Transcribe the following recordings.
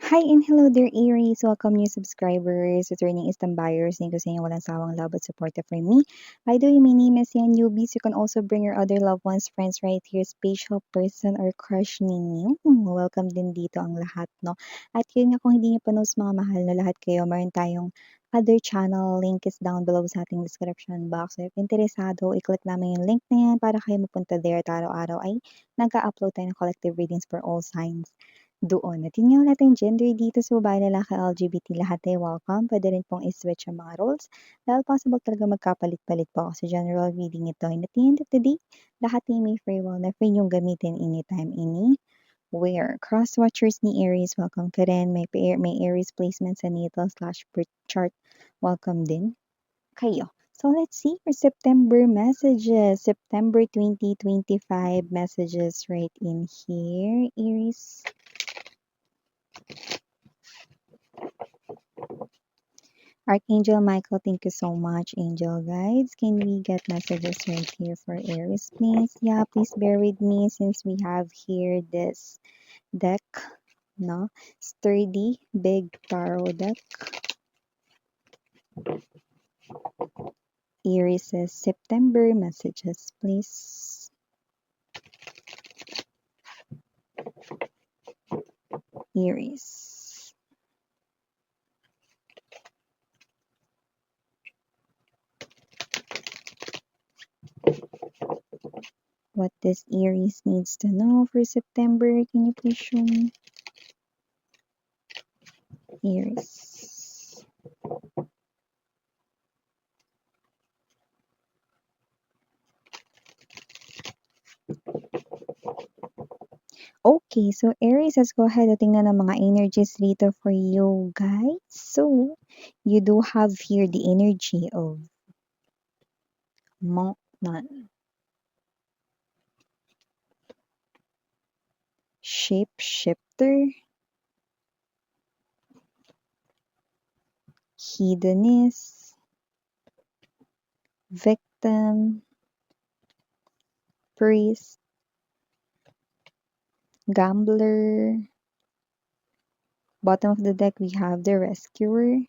Hi and hello there, Aries. Welcome new subscribers, returning Eastern buyers. Thank you sa inyo walang sawang love at support for me. By the way, my name is Yan Newbies. You can also bring your other loved ones, friends right here, special person or crush ninyo. Welcome din dito ang lahat, no? At yun nga, kung hindi nyo pa knows mga mahal na lahat kayo, meron tayong other channel. Link is down below sa ating description box. So if interesado, i-click namin yung link na yan para kayo mapunta there at araw-araw ay nag-upload tayo ng collective readings for all signs doon. At yun nga wala tayong gender dito sa babae, lalaki, LGBT, lahat ay welcome. Pwede rin pong i-switch ang mga roles dahil possible talaga magkapalit-palit po ako sa general reading ito. And at the end of the day, lahat ay may free will na free yung gamitin anytime, anywhere. Cross watchers ni Aries, welcome ka rin. May Aries placement sa natal slash birth chart, welcome din kayo. So let's see for September messages. September 2025 messages right in here, Aries. Archangel Michael, thank you so much. Angel guides, can we get messages right here for Aries, please? Yeah, please bear with me since we have here this deck, no? Sturdy, big tarot deck. Aries says September messages, please. Aries. What does Aries needs to know for September? Can you please show me? Aries. Okay, so Aries, let's go ahead at tingnan ng mga energies dito for you guys. So, you do have here the energy of Monk Nun, Shapeshifter, Hedonist, Victim, Priest, Gambler. Bottom of the deck, we have the Rescuer.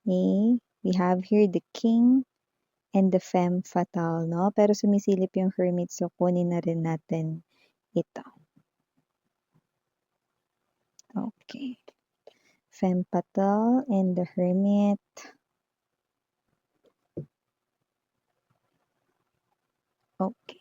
Okay, we have here the King and the Femme Fatale, no? Pero sumisilip yung Hermit, so kunin na rin natin ito. Okay. Femme Fatale and the Hermit. Okay.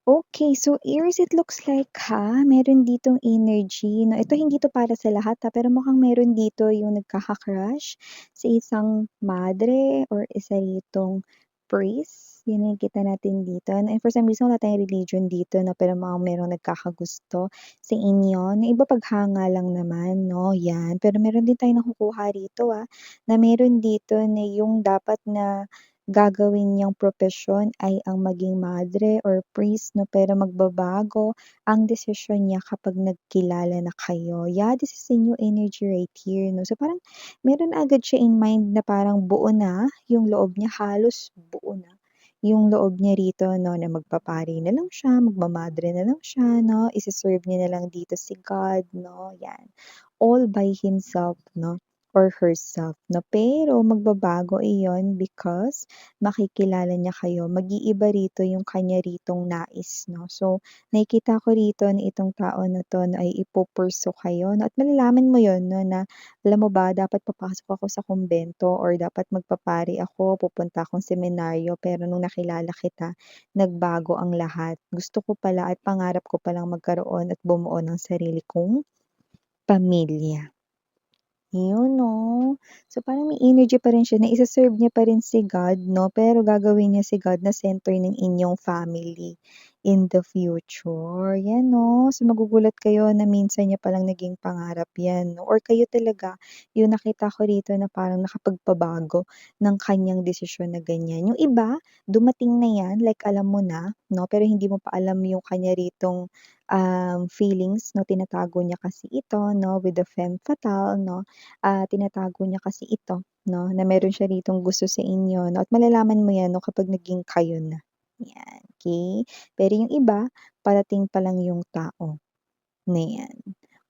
Okay, so Aries, it looks like meron ditong energy, no? Ito hindi to para sa lahat pero mukhang meron dito yung nagkaka-crush sa isang madre or isa ditong priest. Yun ang nakikita natin dito. And for some reason, wala tayong religion dito, no? Pero mukhang merong nagkakagusto sa inyo. Na iba paghanga lang naman, no? Yan. Pero meron din tayong nakukuha rito, na meron dito na yung dapat na gagawin niyang propesyon ay ang maging madre or priest, no? Pero magbabago ang desisyon niya kapag nagkilala na kayo. Yeah, this is a new energy right here, no? So parang meron agad siya in mind na parang buo na yung loob niya, halos buo na yung loob niya rito, no? Na magpapari na lang siya, magmamadre na lang siya, no? Isa-serve niya na lang dito si God, no? Yan. All by himself, no? Or herself, no? Pero magbabago iyon because makikilala niya kayo, mag-iiba rito yung kanya ritong nais, no? So, nakikita ko rito na itong tao na 'to na ay ipu-pursue kayo 'no, at malalaman mo yun 'no, na alam mo ba dapat papasok ako sa kumbento or dapat magpapari ako, pupunta akong seminaryo, pero nung nakilala kita, nagbago ang lahat. Gusto ko pala at pangarap ko palang magkaroon at bumuo ng sarili kong pamilya. Yun 'no. So, parang may energy pa rin siya na isa-serve niya pa rin si God 'no, pero gagawin niya si God na center ng inyong family in the future, 'yan 'no. So, magugulat kayo na minsan niya palang naging pangarap 'yan 'no, or kayo talaga yung nakita ko rito na parang nakapagpabago ng kaniyang desisyon na ganyan. Yung iba, dumating na 'yan, like alam mo na 'no, pero hindi mo pa alam yung kanya ritong feelings 'no, tinatago niya kasi ito 'no, with the femme fatale 'no, tinatago niya kasi ito 'no, na meron siya ritong gusto sa inyo 'no, at malalaman mo 'yan 'no kapag naging kayo na, 'yan, okey? Pero yung iba, parating pa lang yung tao na 'yan.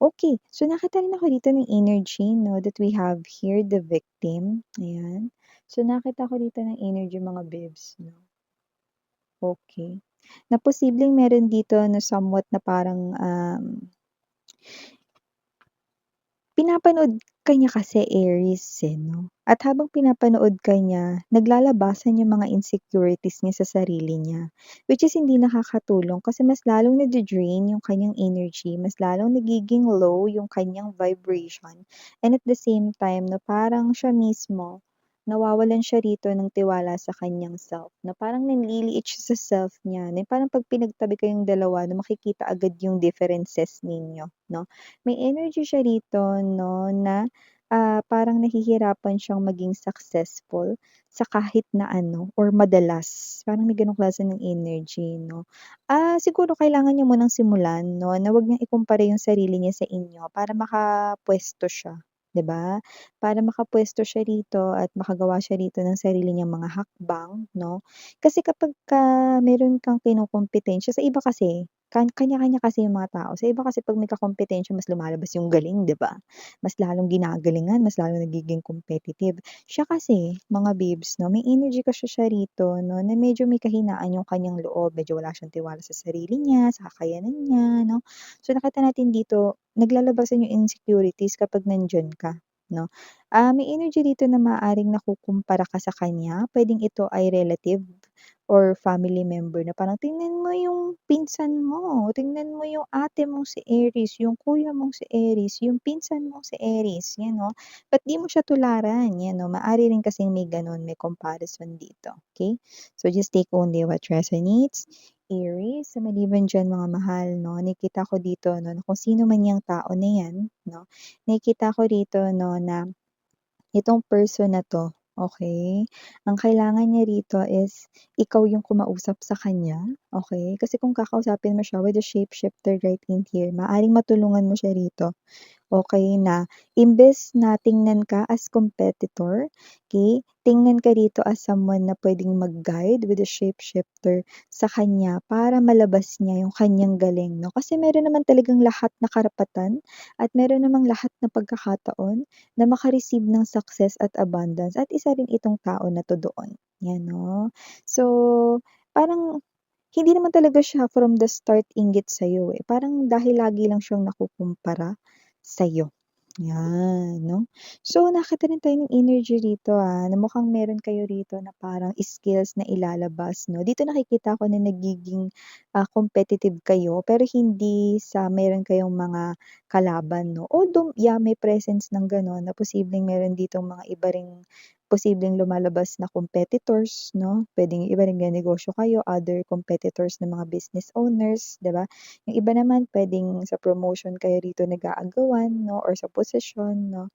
Okey, so nakita rin ako dito ng energy 'no, that we have here the victim, ayan. So nakita ko dito ng energy mga bebs 'no, okey. Na posibleng meron dito na somewhat na parang, pinapanood ka niya kasi Aries, eh, 'no, at habang pinapanood ka niya, naglalabasan yung mga insecurities niya sa sarili niya. Which is hindi nakakatulong kasi mas lalong nade-drain yung kanyang energy, mas lalong nagiging low yung kanyang vibration, and at the same time na parang siya mismo, nawawalan siya rito ng tiwala sa kanyang self, na parang nanliliit siya sa self niya, na parang 'pag pinagtabi kayong dalawa na makikita agad yung differences ninyo, 'no? May energy siya rito 'no na, parang nahihirapan siyang maging successful sa kahit na ano or madalas, parang may gano'ng klase ng energy 'no. Siguro kailangan niya munang simulan 'no na wag niyang ikumpara yung sarili niya sa inyo para makapuwesto siya, 'di ba? Para makapuwesto siya rito at makagawa siya rito ng sarili niyang mga hakbang 'no. Kasi kapagka meron kang kinokompetensya sa iba kasi kanya-kanya kasi yung mga tao. Sa iba kasi 'pag may kakumpetensya mas lumalabas yung galing, 'di ba? Mas lalong ginagalingan, mas lalong nagiging competitive. Siya kasi, mga babes 'no, may energy kasi siya rito 'no, na medyo may kahinaan yung kanyang loob, medyo wala siyang tiwala sa sarili niya, sa kakayanan niya 'no. So nakita natin dito, naglalabasan yung insecurities kapag nandiyan ka 'no. May energy dito na maaaring nakukumpara ka sa kanya, puwedeng ito ay relative or family member na parang, "Tingnan mo yung pinsan mo, tingnan mo yung ate mong si Aries, yung kuya mong si Aries, yung pinsan mong si Aries." 'Yan 'no, ba't 'di mo siya tularan? 'Yan 'no, maaari rin kasing may gano'n, may comparison dito, okey? So, just take only what resonates. Aries, sa maliban diyan mga mahal 'no, nakikita ko dito 'no, na kung sino man 'yang tao na 'yan 'no, nakikita ko rito 'no na itong person na 'to, okey, ang kailangan niya rito is ikaw yung kumausap sa kanya, okey? Kasi kung kakausapin mo siya with the shapeshifter right in here, maaaring matulungan mo siya rito. Okey na imbes na tingnan ka as competitor, okey, tingnan ka dito as someone na puwedeng mag-guide with the shapeshifter sa kanya para malabas niya yung kanyang galing 'no. Kasi meron naman talagang lahat na karapatan at meron namang lahat na pagkakataon na maka-receive ng success at abundance at isa rin itong tao na 'to doon, 'yan 'no. So, parang hindi naman talaga siya from the start inggit sa'yo, eh, parang dahil lagi lang siyang nakukumpara sa'yo, 'yan 'no. So, nakita rin tayo ng energy rito, na mukhang meron kayo rito na parang skills na ilalabas 'no. Dito nakikita ko na nagiging, competitive kayo pero hindi sa meron kayong mga kalaban 'no. Although, yeah, may presence ng gano'n na posibleng meron ditong mga iba ring posibleng lumalabas na competitors 'no, puwedeng yung iba nagnenegosyo kayo, other competitors na mga business owners, 'di ba? Yung iba naman puwedeng sa promotion kayo rito nag-aagawan 'no or sa posisyon 'no.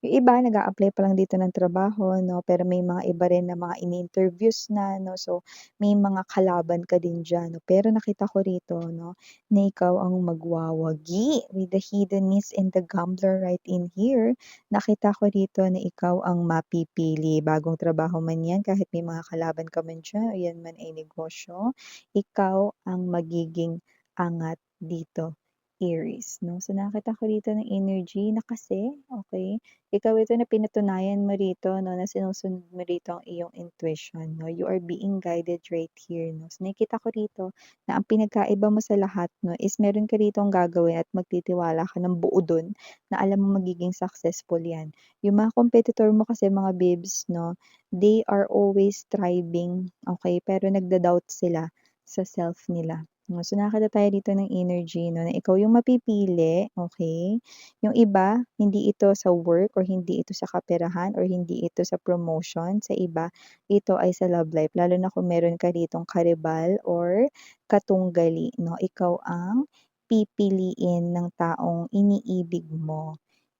Yung iba nag-a-apply pa lang dito ng trabaho 'no, pero may mga iba rin na mga ini-interviews na 'no, so may mga kalaban ka din diyan 'no. Pero nakita ko rito 'no, na ikaw ang magwawagi with the hedonism and the gambler right in here. Nakita ko rito na ikaw ang mapipili, bagong trabaho man 'yan kahit may mga kalaban ka man diyan o 'yan man ay negosyo, ikaw ang magiging angat dito, Aries 'no. So nakita ko rito ng energy na kasi, okey, ikaw ito na pinatunayan mo rito 'no, na sinusunod mo rito ang iyong intuition 'no, you are being guided right here 'no. So nakikita ko rito na ang pinagkaiba mo sa lahat 'no, is meron ka ritong gagawin at magtitiwala ka ng buo dun na alam mo magiging successful 'yan. Yung mga competitor mo kasi mga babes 'no, they are always striving, okey, pero nagda-doubt sila sa self nila. So nakakita tayo dito ng energy 'no, na ikaw yung mapipili, okey? Yung iba, hindi ito sa work or hindi ito sa kaperahan or hindi ito sa promotion, sa iba, ito ay sa love life lalo na kung meron ka ditong karibal or katunggali 'no, ikaw ang pipiliin ng taong iniibig mo.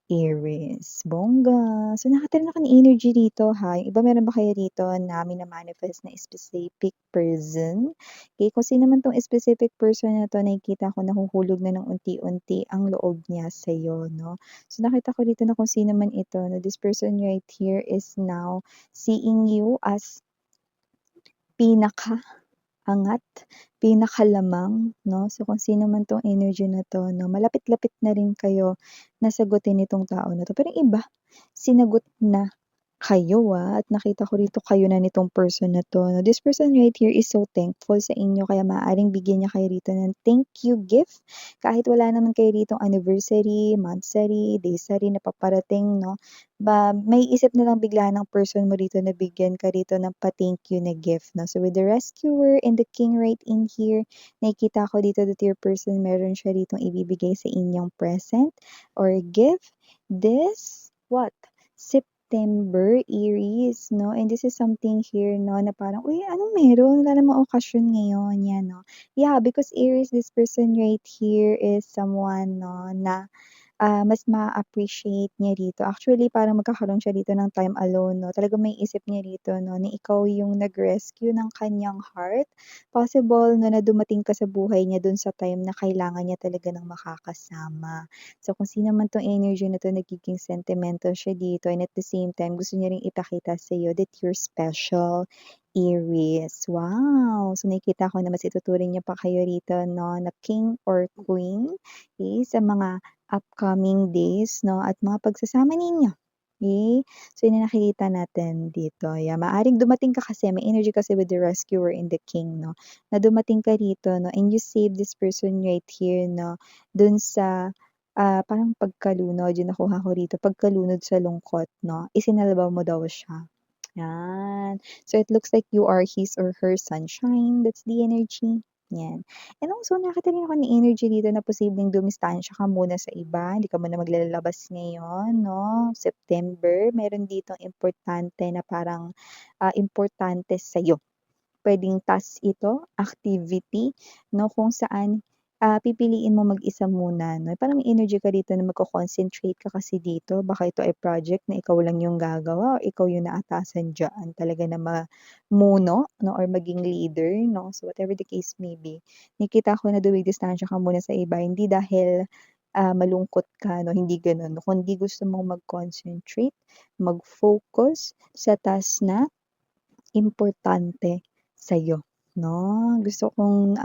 Aries, bongga. So, nakatarin ako ng energy dito ha. Yung iba meron ba kayo dito na mina-manifest na specific person? Okay, kung sino man 'tong specific person na 'to, nakikita ko nahuhulog na ng unti-unti ang loob niya sa'yo 'no. So, nakita ko dito na kung sino man ito na this person right here is now seeing you as pinakaangat, pinakalamang 'no. So, kung sino man 'tong energy na 'to 'no, malapit-lapit na rin kayo na sagutin nitong tao na 'to. Pero yung iba, sinagot na kayo, at nakita ko rito kayo na nitong person na 'to 'no. This person right here is so thankful sa inyo kaya maaaring bigyan niya kayo rito ng thank you gift. Kahit wala naman kayo ritong anniversary, monthsary, daysary na paparating 'no, may isip na lang bigla ng person mo rito na bigyan ka rito ng pa-thank you na gift 'no. So, with the rescuer and the king right in here, nakikita ko dito that your person meron siya ritong ibibigay sa inyong present or gift this what? September, Aries 'no, and this is something here 'no, na parang, "Uy, anong meron? Wala namang okasyon ngayon." 'Yan 'no. Yeah, because Aries, this person right here is someone 'no, na mas ma-appreciate niya rito. Actually, parang magkakaroon siya dito ng time alone 'no. Talagang maiisip niya rito 'no, na ikaw yung nag-rescue ng kanyang heart. Possible 'no, na dumating ka sa buhay niya dun sa time na kailangan niya talaga ng makakasama. So, kung sino man 'tong energy na 'to, nagiging sentimental siya dito, and at the same time gusto niya ring ipakita sa'yo that you're special, Aries. Wow! So, nakikita ko na mas ituturing niya pa kayo rito 'no, na king or queen, okay, sa mga upcoming days 'no, at mga pagsasama ninyo, okey? So, yun ang nakikita natin dito. Yeah, maaaring dumating ka kasi may energy kasi with the rescuer and the king 'no, na dumating ka rito 'no, and you save this person right here 'no, dun sa, parang pagkalunod, yung nakuha ko rito, pagkalunod sa lungkot 'no, isinalba mo daw siya. Yan. So, it looks like you are his or her sunshine, that's the energy, yan. And also nakita rin ako ng energy dito na posibleng dumistansya ka muna sa iba, hindi ka muna maglalabas ngayon 'no, September. Meron ditong importante na parang, importante sa'yo. Puwedeng task ito, activity 'no, kung saan, pipiliin mo mag-isa muna 'no. Parang may energy ka dito na magko-concentrate ka kasi dito. Baka ito ay project na ikaw lang yung gagawa or ikaw yung naatasan diyan talaga na mamuno 'no or maging leader 'no. So, whatever the case may be, nakikita ko na dumidistansya ka muna sa iba, hindi dahil, malungkot ka 'no, hindi gano'n, kundi gusto mong mag-concentrate, mag-focus sa task na importante sa'yo 'no. Gusto kong,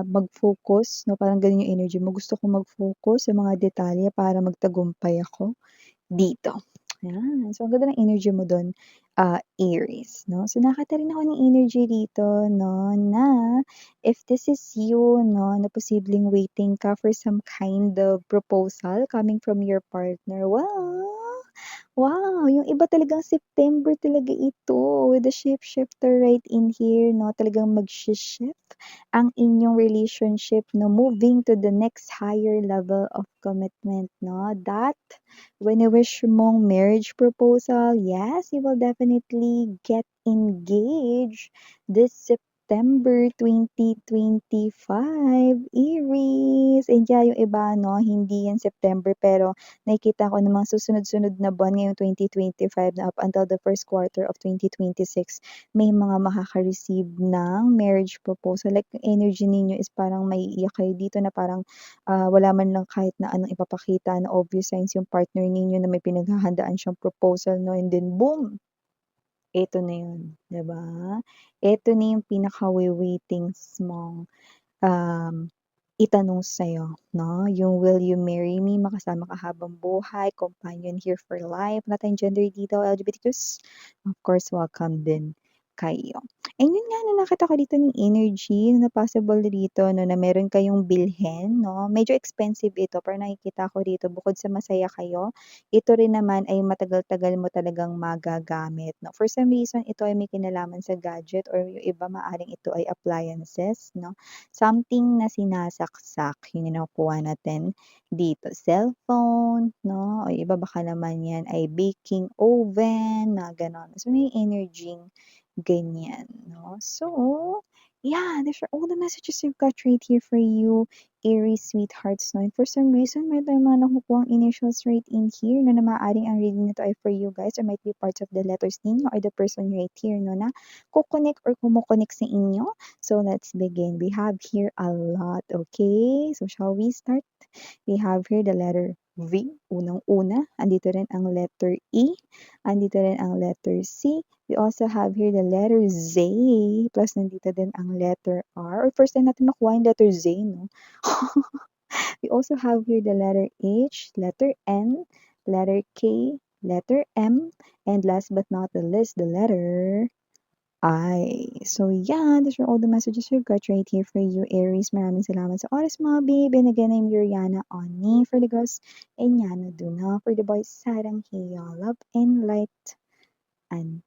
mag-focus 'no, parang gano'n yung energy mo. Gusto kong mag-focus sa mga detalye para magtagumpay ako dito. Ayan, so ang ganda ng energy mo dun, Aries 'no. So nakita rin ako ng energy dito 'no, na if this is you 'no, na posibleng waiting ka for some kind of proposal coming from your partner. Wow! Yung iba talagang September talaga ito with the shapeshifter right in here 'no, talagang magshi-shift ang inyong relationship 'no, moving to the next higher level of commitment 'no. That wini-wish mong marriage proposal, yes, you will definitely get engaged this September 2025, Aries. And yeah, yung iba 'no, hindi yan September pero nakikita ko ng mga susunod-sunod na buwan ngayong 2025 na up until the first quarter of 2026, may mga makaka-receive ng marriage proposal. Like yung energy ninyo is parang maiiyak kayo dito na parang, wala man lang kahit na anong ipapakita na obvious signs yung partner ninyo na may pinaghahandaan siyang proposal 'no, and then boom! Eto na yun, 'di ba? Eto na yung pinaka-we-waitings mong, um itanong sa'yo 'no, yung will you marry me, makasama ka habang buhay, companion here for life, wala tayong gender dito, LGBTQs, of course welcome din kayo. And yun nga 'no, nakita ko dito ng energy na possible dito 'no, na meron kayong bilhin 'no, medyo expensive ito pero nakikita ko dito bukod sa masaya kayo, ito rin naman ay matagal-tagal mo talagang magagamit 'no. For some reason ito ay may kinalaman sa gadget or yung iba maaaring ito ay appliances 'no. Something na sinasaksak, yun yung nakukuha natin dito. Cellphone 'no, o iba baka naman yan ay baking oven, mga gano'n. So, may energy-ng ganyan 'no. So, yeah, these are all the messages I've got right here for you, Aries sweethearts, no? And for some reason, may tayong mga nakukuhang initials right in here, no, na maaaring ang reading nito ay for you guys or might be parts of the letters ninyo or the person right here, no, na kukonek or kumukonek sa inyo. So, let's begin. We have here a lot, okay? So, shall we start? We have here the letter V, unang-una. Andito rin ang letter E. Andito rin ang letter C. We also have here the letter Z. Plus, nandito din ang letter R. Or first time natin makuha yung letter Z, no? We also have here the letter H, letter N, letter K, letter M, and last but not the least, the letter So yeah, these are all the messages we've got right here for you, Aries. Maraming salamat sa oras mo, babe. And again, I'm Yuriana on me. For the girls, Enyano Duna. For the boys, Sarang Hiya, love and light. And